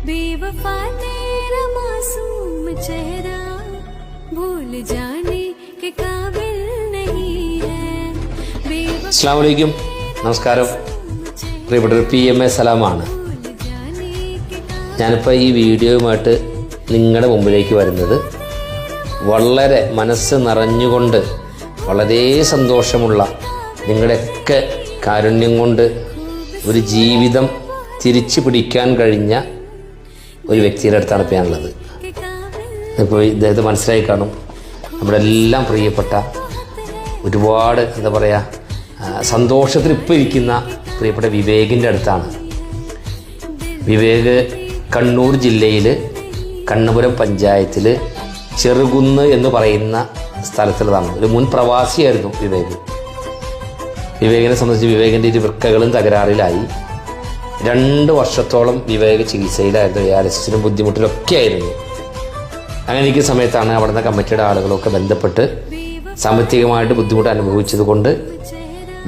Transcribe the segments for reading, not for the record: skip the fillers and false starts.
बेवफा तेरा मासूम चेहरा भूल जाने के काबिल नहीं है। അസ്സലാമു അലൈക്കും, നമസ്കാരം. പ്രിയപ്പെട്ട PMA സലാമാണ്. ഞാനിപ്പോൾ ഈ വീഡിയോയുമായിട്ട് നിങ്ങളുടെ മുമ്പിലേക്ക് വരുന്നത് വളരെ മനസ്സ് നിറഞ്ഞുകൊണ്ട് വളരെ സന്തോഷമുള്ള നിങ്ങളുടെയൊക്കെ കാരുണ്യം കൊണ്ട് ഒരു ജീവിതം തിരിച്ചു പിടിക്കാൻ കഴിഞ്ഞ ഒരു വ്യക്തിയുടെ അടുത്താണ് ഇപ്പോൾ ഞാനുള്ളത്. ഇപ്പോൾ ഇദ്ദേഹത്തെ മനസ്സിലായി കാണും. നമ്മുടെ എല്ലാം പ്രിയപ്പെട്ട ഒരുപാട് സന്തോഷത്തിൽ ഇപ്പോൾ ഇരിക്കുന്ന പ്രിയപ്പെട്ട വിവേകിൻ്റെ അടുത്താണ്. വിവേക് കണ്ണൂർ ജില്ലയിൽ കണ്ണപുരം പഞ്ചായത്തിൽ ചെറുകുന്ന് എന്ന് പറയുന്ന സ്ഥലത്തുള്ളതാണ്. ഒരു മുൻ പ്രവാസിയായിരുന്നു വിവേക്. വിവേകിനെ സംബന്ധിച്ച് വിവേകിൻ്റെ ഇരു വൃക്കകളും തകരാറിലായി 2 വർഷത്തോളം വിവേക് ചികിത്സയിലായിരുന്നു. ഡയാലിസിസിനും ബുദ്ധിമുട്ടിലൊക്കെ ആയിരുന്നു. അങ്ങനെ ഇരിക്കുന്ന സമയത്താണ് അവിടുന്ന് കമ്മിറ്റിയുടെ ആളുകളൊക്കെ ബന്ധപ്പെട്ട് സാമ്പത്തികമായിട്ട് ബുദ്ധിമുട്ട് അനുഭവിച്ചത് കൊണ്ട്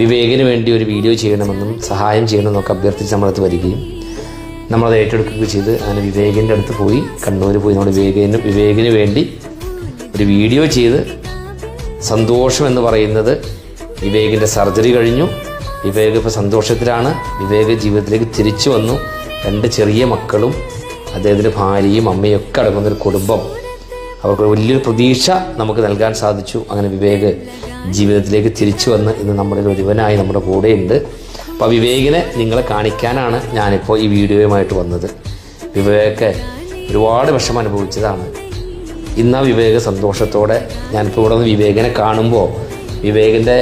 വിവേകിന് വേണ്ടി ഒരു വീഡിയോ ചെയ്യണമെന്നും സഹായം ചെയ്യണമെന്നൊക്കെ അഭ്യർത്ഥിച്ച് നമ്മളടുത്ത് വരികയും നമ്മളത് ഏറ്റെടുക്കുകയും ചെയ്ത് അങ്ങനെ വിവേകിൻ്റെ അടുത്ത് പോയി കണ്ണൂർ പോയി നമ്മൾ വിവേകിന് വേണ്ടി ഒരു വീഡിയോ ചെയ്ത്. സന്തോഷം എന്ന് പറയുന്നത് വിവേകിൻ്റെ സർജറി കഴിഞ്ഞു. വിവേക് ഇപ്പോൾ സന്തോഷത്തിലാണ്. വിവേക് ജീവിതത്തിലേക്ക് തിരിച്ചു വന്നു. 2 ചെറിയ മക്കളും അദ്ദേഹത്തിൻ്റെ ഭാര്യയും അമ്മയും ഒക്കെ അടങ്ങുന്നൊരു കുടുംബം. അവർക്ക് വലിയൊരു പ്രതീക്ഷ നമുക്ക് നൽകാൻ സാധിച്ചു. അങ്ങനെ വിവേക് ജീവിതത്തിലേക്ക് തിരിച്ചു വന്ന് ഇന്ന് നമ്മളിൽ ഒരുവനായി നമ്മുടെ കൂടെയുണ്ട്. അപ്പോൾ വിവേകിനെ നിങ്ങളെ കാണിക്കാനാണ് ഞാനിപ്പോൾ ഈ വീഡിയോയുമായിട്ട് വന്നത്. വിവേക് ഒരുപാട് വിഷമം അനുഭവിച്ചതാണ്. ഇന്ന് ആ വിവേക് സന്തോഷത്തോടെ ഞാനിപ്പോൾ ഇവിടെ നിന്ന് വിവേകിനെ കാണുമ്പോൾ വിവേകിൻ്റെ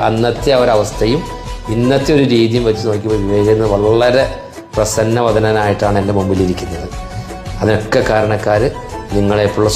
അന്നത്തെ ഒരവസ്ഥയും ഇന്നത്തെ ഒരു രീതിയും വെച്ച് നോക്കിയപ്പോൾ വിവേകിന് വളരെ പ്രസന്നവദനായിട്ടാണ് എൻ്റെ മുമ്പിലിരിക്കുന്നത്. അതിനൊക്കെ കാരണക്കാർ നിങ്ങളെപ്പോലുള്ള